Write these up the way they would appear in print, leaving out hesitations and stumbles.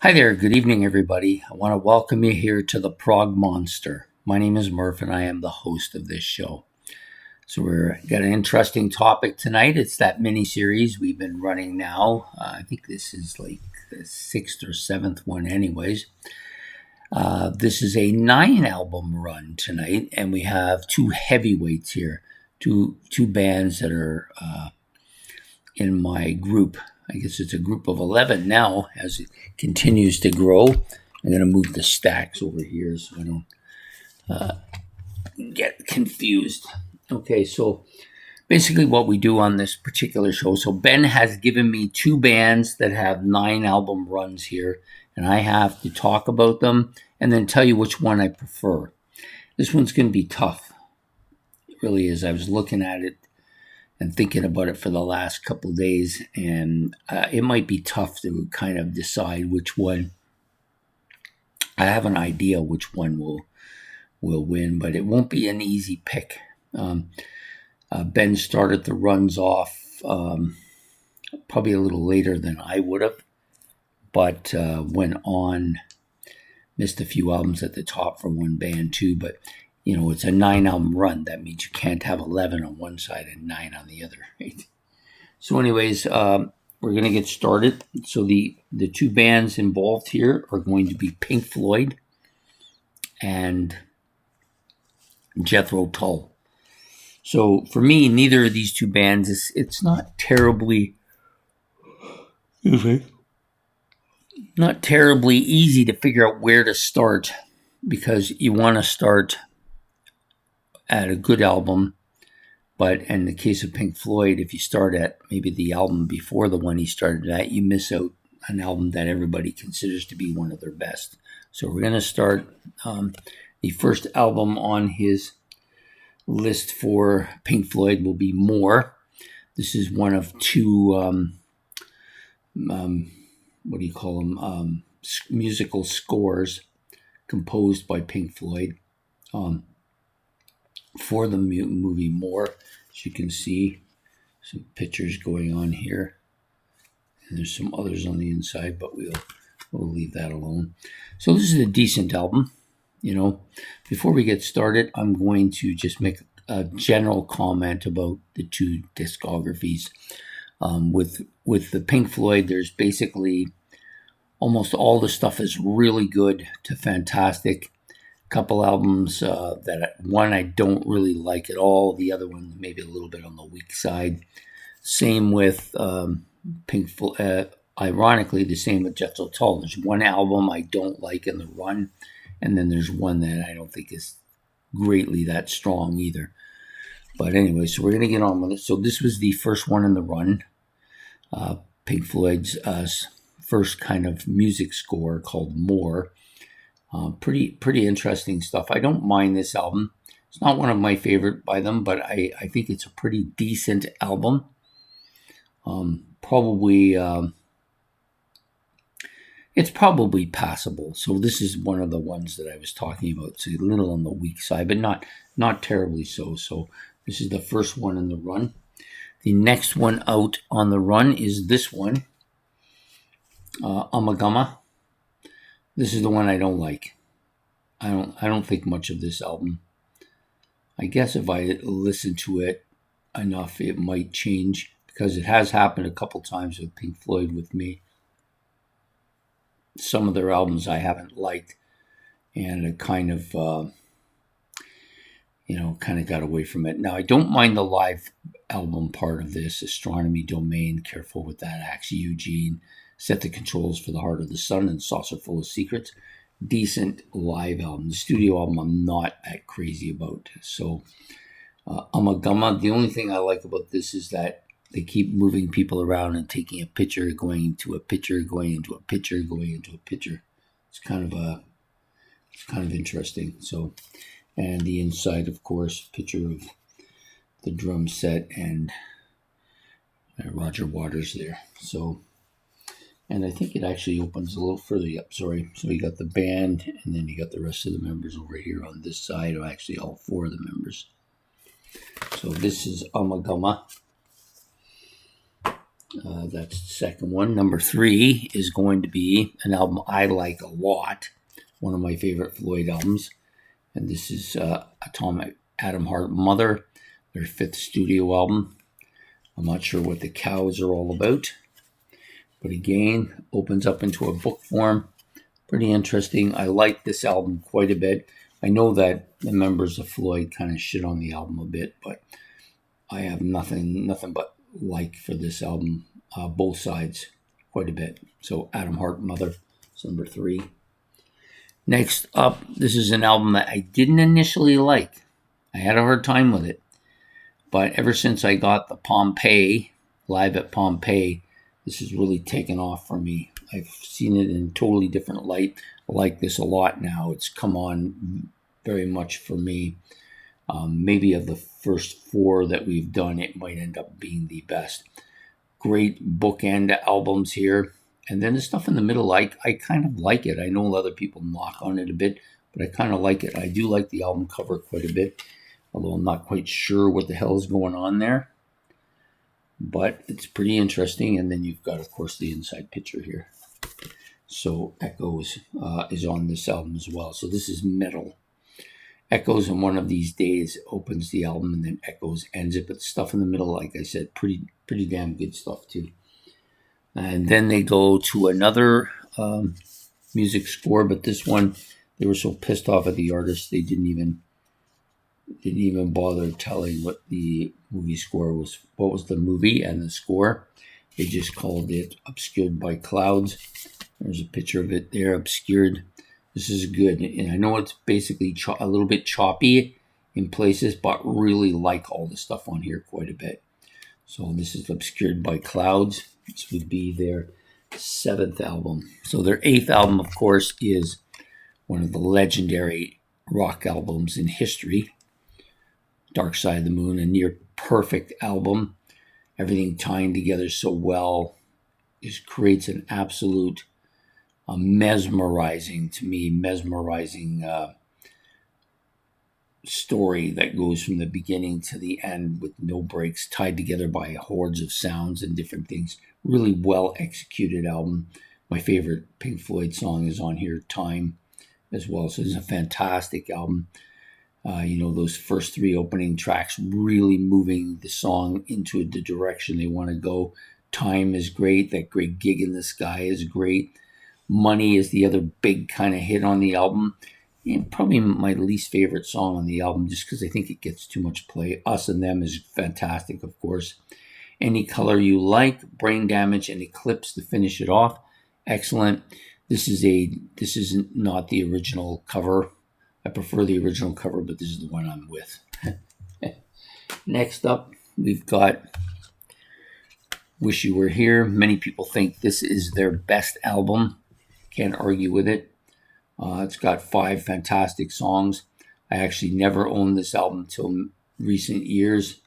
Hi there, good evening, everybody. I want to welcome you here to the Prog Monster. My name is Murph, and I am the host of this show. So we're got an interesting topic tonight. It's that mini series we've been running now. I think this is like the sixth or seventh one, anyways. This is a 9 album run tonight, and we have two heavyweights here, two bands that are in my group. I guess it's a group of 11 now as it continues to grow. I'm going to move the stacks over here so I don't get confused. Okay, so basically what we do on this particular show. So Ben has given me two bands that have 9 album runs here, and I have to talk about them and then tell you which one I prefer. This one's going to be tough. It really is. I was looking at it and thinking about it for the last couple of days, and it might be tough to kind of decide which one. I have an idea which one will win, but it won't be an easy pick. Ben started the runs off probably a little later than I would have, but went on, missed a few albums at the top for one band too, but you know, it's a 9 album run. That means you can't have 11 on one side and 9 on the other, right? So anyways, we're going to get started. So the two bands involved here are going to be Pink Floyd and Jethro Tull. So for me, neither of these two bands, it's not terribly, not terribly easy to figure out where to start, because you want to start at a good album, but in the case of Pink Floyd, if you start at maybe the album before the one he started at, you miss out an album that everybody considers to be one of their best. So we're going to start the first album on his list for Pink Floyd will be More. This is one of two what do you call them, musical scores composed by Pink Floyd for the movie More. As you can see, some pictures going on here, and there's some others on the inside, but we'll leave that alone. So this is a decent album. You know, before we get started, I'm going to just make a general comment about the two discographies. With the Pink Floyd, there's basically almost all the stuff is really good to fantastic. Couple albums that one I don't really like at all, the other one maybe a little bit on the weak side. Same with Pink Floyd. Ironically, the same with Jethro Tull. There's one album I don't like in the run, and then there's one that I don't think is greatly that strong either. But anyway, so we're going to get on with it. So this was the first one in the run, Pink Floyd's first kind of music score called More. Pretty interesting stuff. I don't mind this album. It's not one of my favorite by them, but I think it's a pretty decent album. It's probably passable. So this is one of the ones that I was talking about. It's a little on the weak side, but not terribly so. So this is the first one in the run. The next one out on the run is this one, Amagama. This is the one I don't like. I don't think much of this album. I guess if I listen to it enough, it might change, because it has happened a couple times with Pink Floyd with me. Some of their albums I haven't liked, and it kind of got away from it. Now, I don't mind the live album part of this, Astronomy Domain, Careful with That Axe, Eugene, Set the Controls for the Heart of the Sun, and Saucer Full of Secrets. Decent live album. The studio album I'm not that crazy about. So Amagama, the only thing I like about this is that they keep moving people around and taking a picture, going into a picture, going into a picture, going into a picture. It's kind of interesting. So, and the inside, of course, picture of the drum set and Roger Waters there. So, and I think it actually opens a little further up, sorry. So you got the band, and then you got the rest of the members over here on this side, or actually all 4 of the members. So this is Amagama. That's the second one. Number 3 is going to be an album I like a lot, one of my favorite Floyd albums, and this is Atomic Atom Heart Mother, their 5th studio album. I'm not sure what the cows are all about, but again, opens up into a book form. Pretty interesting. I like this album quite a bit. I know that the members of Floyd kind of shit on the album a bit, but I have nothing but like for this album, both sides, quite a bit. So Atom Heart Mother is number 3. Next up, this is an album that I didn't initially like. I had a hard time with it. But ever since I got the Pompeii, Live at Pompeii, this has really taken off for me. I've seen it in a totally different light. I like this a lot now. It's come on very much for me. Maybe of the first 4 that we've done, it might end up being the best. Great bookend albums here. And then the stuff in the middle, I kind of like it. I know other people knock on it a bit, but I kind of like it. I do like the album cover quite a bit, although I'm not quite sure what the hell is going on there. But it's pretty interesting. And then you've got, of course, the inside picture here. So Echoes is on this album as well. So this is metal. Echoes in One of These Days opens the album, and then Echoes ends it. But the stuff in the middle, like I said, pretty damn good stuff too. And then they go to another music score, but this one, they were so pissed off at the artist, they didn't even bother telling what the movie score was. What was the movie and the score? They just called it Obscured by Clouds. There's a picture of it there, obscured. This is good, and I know it's basically a little bit choppy in places, but really like all the stuff on here quite a bit. So this is Obscured by Clouds. This would be their 7th album. So their 8th album, of course, is one of the legendary rock albums in history, Dark Side of the Moon, a near perfect album. Everything tying together so well. Just creates an absolute mesmerizing story that goes from the beginning to the end with no breaks, tied together by hordes of sounds and different things. Really well executed album. My favorite Pink Floyd song is on here, Time, as well. So it's a fantastic album. Those first 3 opening tracks really moving the song into the direction they want to go. Time is great. That Great Gig in the Sky is great. Money is the other big kind of hit on the album. And probably my least favorite song on the album, just because I think it gets too much play. Us and Them is fantastic, of course. Any Color You Like, Brain Damage, and Eclipse to finish it off. Excellent. This is not the original cover. I prefer the original cover, but this is the one I'm with. Next up, we've got Wish You Were Here. Many people think this is their best album. Can't argue with it. It's got 5 fantastic songs. I actually never owned this album until recent years,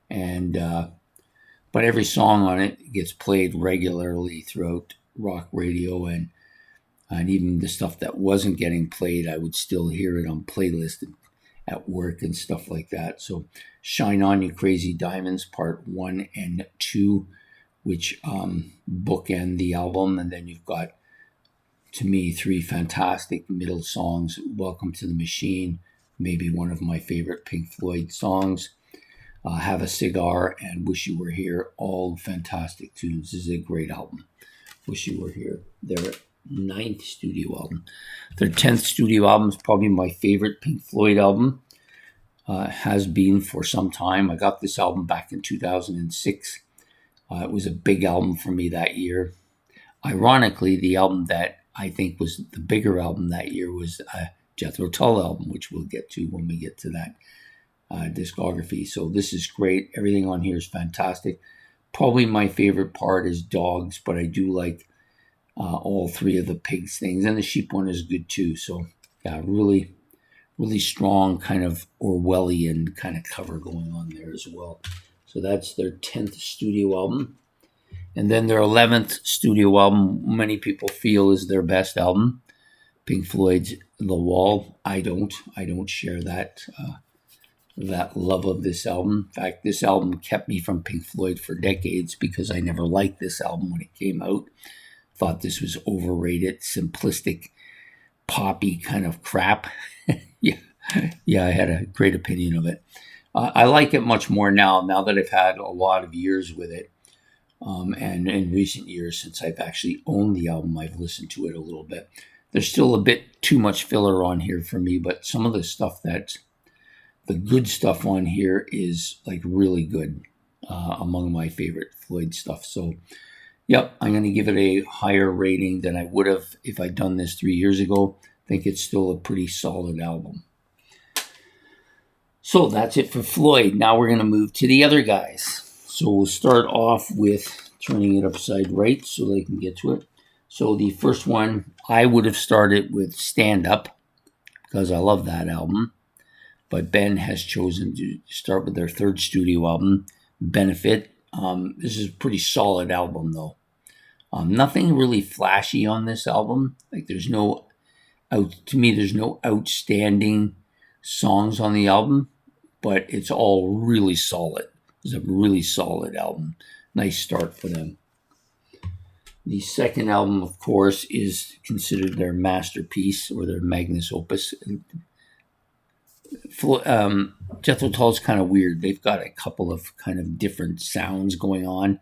but every song on it gets played regularly throughout rock radio, and even the stuff that wasn't getting played, I would still hear it on playlists at work and stuff like that. So Shine On You Crazy Diamonds, part 1 and 2, which bookend the album, and then you've got, to me, 3 fantastic middle songs. Welcome to the Machine, maybe one of my favorite Pink Floyd songs. Have a Cigar and Wish You Were Here, all fantastic tunes. This is a great album. Wish You Were Here. Their 9th studio album. Their 10th studio album is probably my favorite Pink Floyd album. Has been for some time. I got this album back in 2006. It was a big album for me that year. Ironically, the album that I think was the bigger album that year was a Jethro Tull album, which we'll get to when we get to that discography. So this is great. Everything on here is fantastic. Probably my favorite part is Dogs, but I do like all 3 of the pigs things, and the sheep one is good too. So yeah, really strong kind of Orwellian kind of cover going on there as well. So that's their 10th studio album. And then their 11th studio album, many people feel is their best album, Pink Floyd's The Wall. I don't share that that love of this album. In fact, this album kept me from Pink Floyd for decades because I never liked this album when it came out. Thought this was overrated, simplistic, poppy kind of crap. yeah, I had a great opinion of it. I like it much more now that I've had a lot of years with it. And in recent years, since I've actually owned the album, I've listened to it a little bit. There's still a bit too much filler on here for me, but some of the stuff the good stuff on here is like really good, among my favorite Floyd stuff. So, yep, I'm going to give it a higher rating than I would have if I'd done this 3 years ago. I think it's still a pretty solid album. So that's it for Floyd. Now we're going to move to the other guys. So we'll start off with turning it upside right so they can get to it. So the first one, I would have started with Stand Up because I love that album. But Ben has chosen to start with their third studio album, Benefit. This is a pretty solid album, though. Nothing really flashy on this album. Like there's no outstanding songs on the album, but it's all really solid. It's a really solid album. Nice start for them. The second album, of course, is considered their masterpiece or their magnus opus. Jethro Tull is kind of weird. They've got a couple of kind of different sounds going on.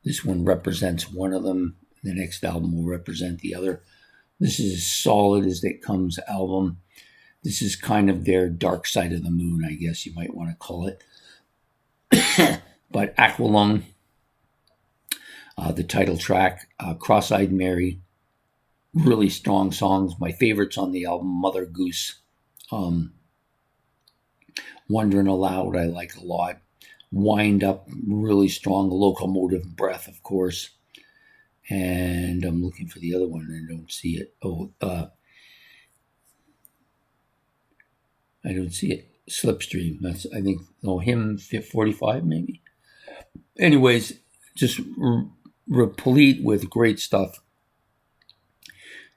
This one represents one of them. The next album will represent the other. This is as solid as it comes album. This is kind of their Dark Side of the Moon, I guess you might want to call it. But Aqualung, the title track, Cross-Eyed Mary, really strong songs. My favorites on the album, Mother Goose, Wondering Aloud, I like a lot. Wind Up, really strong. Locomotive Breath, of course. And I'm looking for the other one. I don't see it. I don't see it. Slipstream. That's, I think, hymn 45 maybe. Anyways, just replete with great stuff.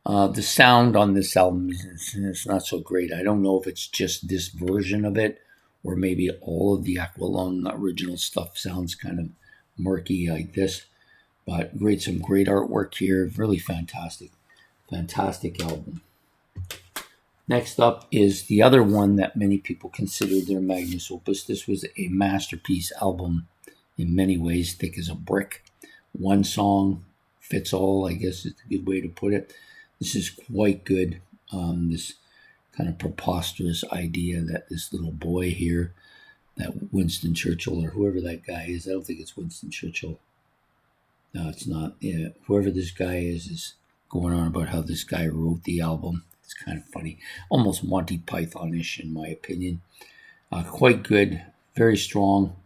The sound on this album is not so great. I don't know if it's just this version of it or maybe all of the Aqualung original stuff sounds kind of murky like this. But some great artwork here. Really fantastic album. Next up is the other one that many people consider their magnus opus. This was a masterpiece album in many ways, thick as a brick. One song fits all, I guess is a good way to put it. This is quite good. This kind of preposterous idea that this little boy here, that Winston Churchill or whoever that guy is, I don't think it's Winston Churchill. No, it's not. Yeah, whoever this guy is going on about how this guy wrote the album. It's kind of funny. Almost Monty Python-ish in my opinion. Quite good. Very strong.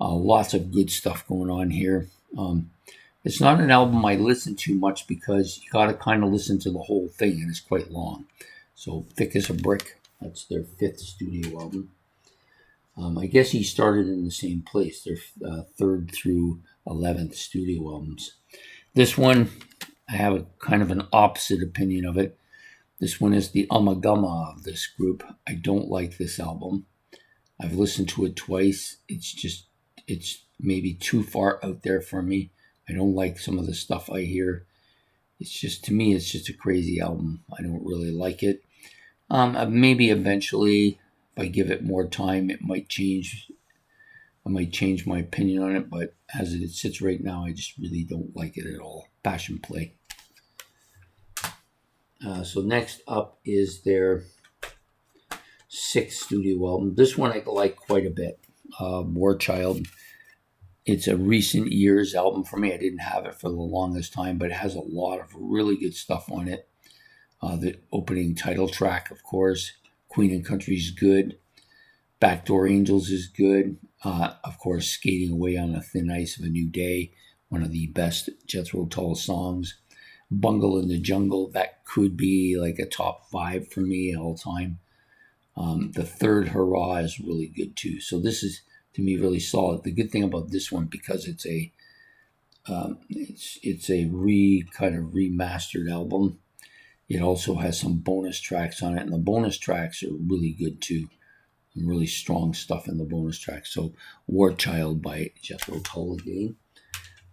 Lots of good stuff going on here. It's not an album I listen to much because you got to kind of listen to the whole thing, and it's quite long. So Thick as a Brick, that's their fifth studio album. I guess he started in the same place, their third through 11th studio albums. This one, I have a kind of an opposite opinion of it. This one is the amalgama of this group. I don't like this album. I've listened to it twice. It's maybe too far out there for me. I don't like some of the stuff I hear. To me, it's just a crazy album. I don't really like it. Maybe eventually, if I give it more time, it might change. I might change my opinion on it, but as it sits right now, I just really don't like it at all. Passion Play. So next up is their sixth studio album. This one I like quite a bit. War Child. It's a recent years album for me. I didn't have it for the longest time, but it has a lot of really good stuff on it. The opening title track, of course. Queen and Country is good. Backdoor Angels is good. Of course, Skating Away on the Thin Ice of a New Day, one of the best Jethro Tull songs. Bungle in the Jungle, that could be like a top 5 for me all time. The third Hurrah is really good too. So this is, to me, really solid. The good thing about this one, because it's a kind of remastered album, it also has some bonus tracks on it, and the bonus tracks are really good too. really strong stuff in the bonus track. So War Child by Jethro Tull again.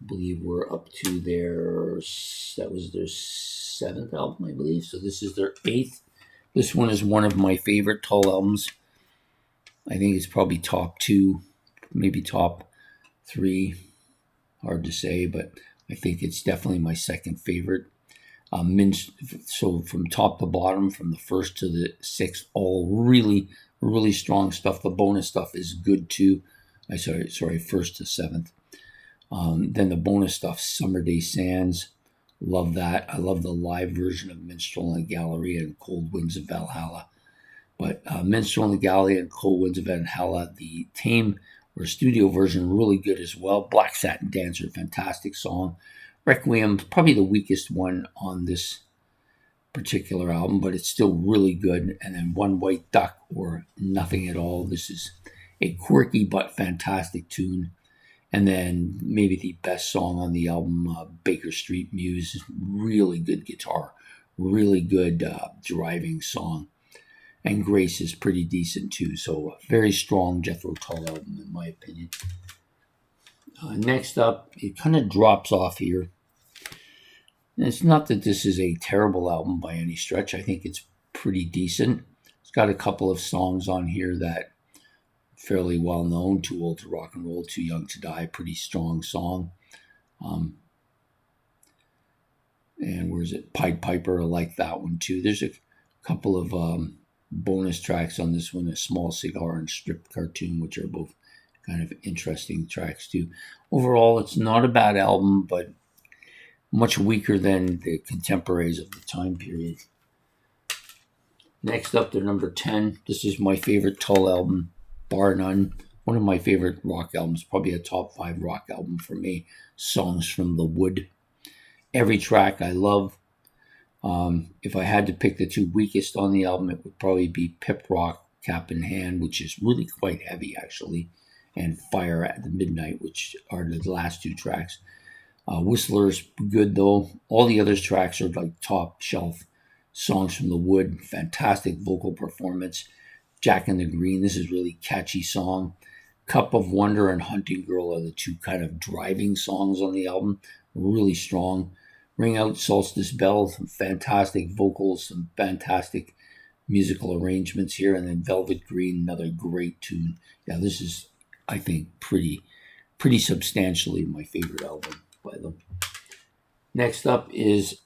I believe we're up to that was their 7th album, I believe. So this is their 8th. This one is one of my favorite Tull albums. I think it's probably top 2, maybe top 3. Hard to say, but I think it's definitely my second favorite. So from top to bottom, from the 1st to the 6th, all really, really strong stuff. The bonus stuff is good too. Sorry, 1st to 7th. Then the bonus stuff, Summer Day Sands. Love that. I love the live version of Minstrel in the Gallery and Cold Winds of Valhalla. But Minstrel in the Gallery and Cold Winds of Valhalla, the tame or studio version, really good as well. Black Satin Dancer, fantastic song. Requiem, probably the weakest one on this particular album, but it's still really good. And then One White Duck or Nothing at All. This is a quirky but fantastic tune. And then maybe the best song on the album, Baker Street Muse. Really good guitar, really good driving song. And Grace is pretty decent too. So very strong Jethro Tull album in my opinion. Next up, it kind of drops off here. And it's not that this is a terrible album by any stretch. I think it's pretty decent. It's got a couple of songs on here that fairly well known. Too Old to Rock and Roll, Too Young to Die, pretty strong song. And where's it? Pied Piper, I like that one too. There's a couple of bonus tracks on this one, A Small Cigar and Strip Cartoon, which are both kind of interesting tracks too. Overall, it's not a bad album, but much weaker than the contemporaries of the time period. Next up, to number 10. This is my favorite Tull album, bar none. One of my favorite rock albums, probably a top 5 rock album for me. Songs from the Wood. Every track I love. If I had to pick the 2 weakest on the album, it would probably be Pip Rock, Cap in Hand, which is really quite heavy actually, and Fire at the Midnight, which are the last 2 tracks. Whistler's good though. All the other tracks are like top shelf. Songs from the Wood, fantastic vocal performance. Jack and the Green, this is really catchy song. Cup of Wonder and Hunting Girl are the 2 kind of driving songs on the album. Really strong. Ring Out Solstice Bell, some fantastic vocals, some fantastic musical arrangements here. And then Velvet Green, another great tune. Yeah, this is, I think, pretty substantially my favorite album by them. Next up is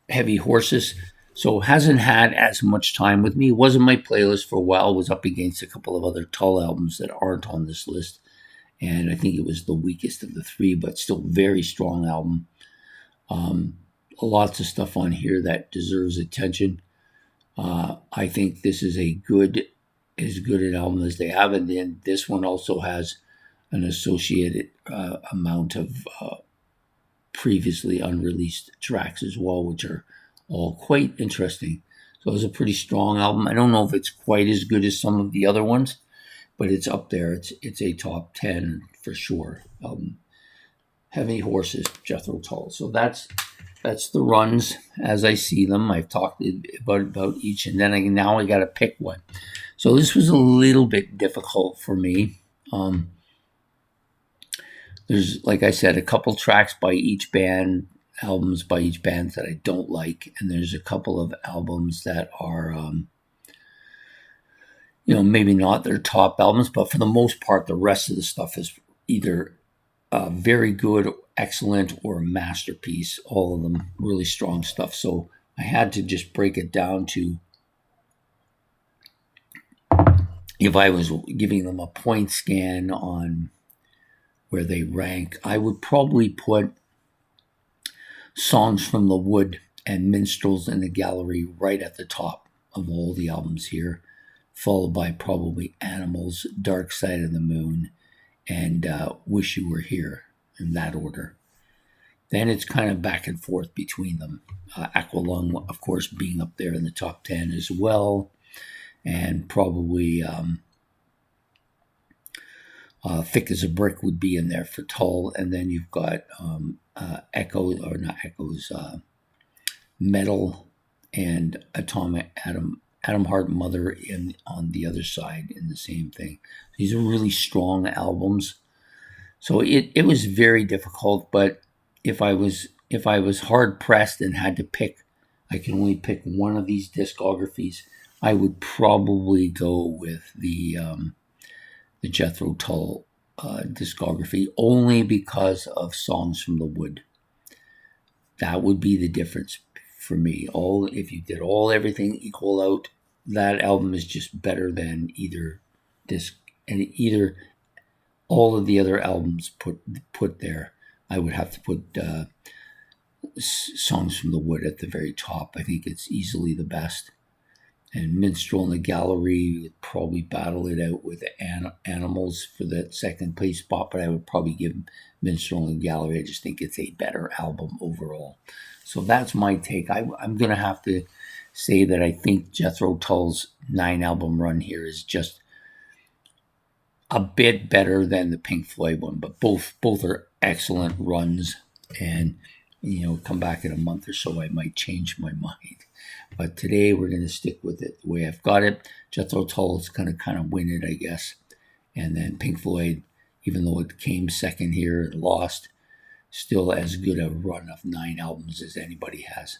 Heavy Horses. So hasn't had as much time with me. It was in my playlist for a while. Was up against a couple of other Tull albums that aren't on this list. And I think it was the weakest of the 3, but still very strong album. Lots of stuff on here that deserves attention. I think this is as good an album as they have. And then this one also has an associated amount of previously unreleased tracks as well, which are all quite interesting. So it's a pretty strong album. I don't know if it's quite as good as some of the other ones, but it's up there. It's a top 10 for sure. Heavy Horses, Jethro Tull. So that's the runs as I see them. I've talked about each, and then now I got to pick one. So this was a little bit difficult for me. There's, like I said, a couple tracks by each band, albums by each band that I don't like, and there's a couple of albums that are, maybe not their top albums, but for the most part, the rest of the stuff is either very good, excellent, or a masterpiece. All of them really strong stuff. So I had to just break it down to, if I was giving them a point scan on where they rank, I would probably put Songs from the Wood and Minstrels in the Gallery right at the top of all the albums here, followed by probably Animals, Dark Side of the Moon, and Wish You Were Here, in that order. Then it's kind of back and forth between them. Aqualung, of course, being up there in the top 10 as well, and probably Thick as a Brick would be in there for Tull. And then you've got Metal and Atomic Atom Atom Heart Mother on the other side in the same thing. These are really strong albums. So it was very difficult, but if I was hard pressed and had to pick, I can only pick one of these discographies. I would probably go with the Jethro Tull discography, only because of Songs from the Wood. That would be the difference for me. If you did everything equal out, that album is just better than either disc and either all of the other albums put there. I would have to put Songs from the Wood at the very top. I think it's easily the best. And Minstrel in the Gallery would probably battle it out with Animals for that second place spot, but I would probably give Minstrel in the Gallery. I just think it's a better album overall. So that's my take. I'm going to have to say that I think Jethro Tull's 9-album run here is just a bit better than the Pink Floyd one, but both are excellent runs. And come back in a month or so, I might change my mind. But today we're going to stick with it the way I've got it. Jethro Tull is going to kind of win it, I guess. And then Pink Floyd, even though it came second here and lost, still as good a run of 9 albums as anybody has.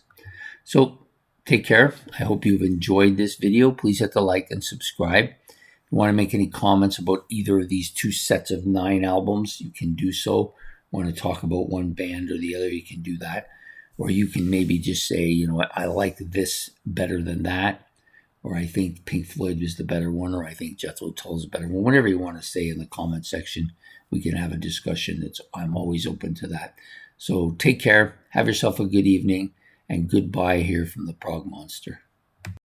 So take care. I hope you've enjoyed this video. Please hit the like and subscribe. If you want to make any comments about either of these 2 sets of 9 albums, you can do so. Want to talk about one band or the other, you can do that. Or you can maybe just say, I like this better than that. Or I think Pink Floyd was the better one. Or I think Jethro Tull is the better one. Whatever you want to say in the comment section, we can have a discussion. I'm always open to that. So take care. Have yourself a good evening. And goodbye here from the Prog Monster.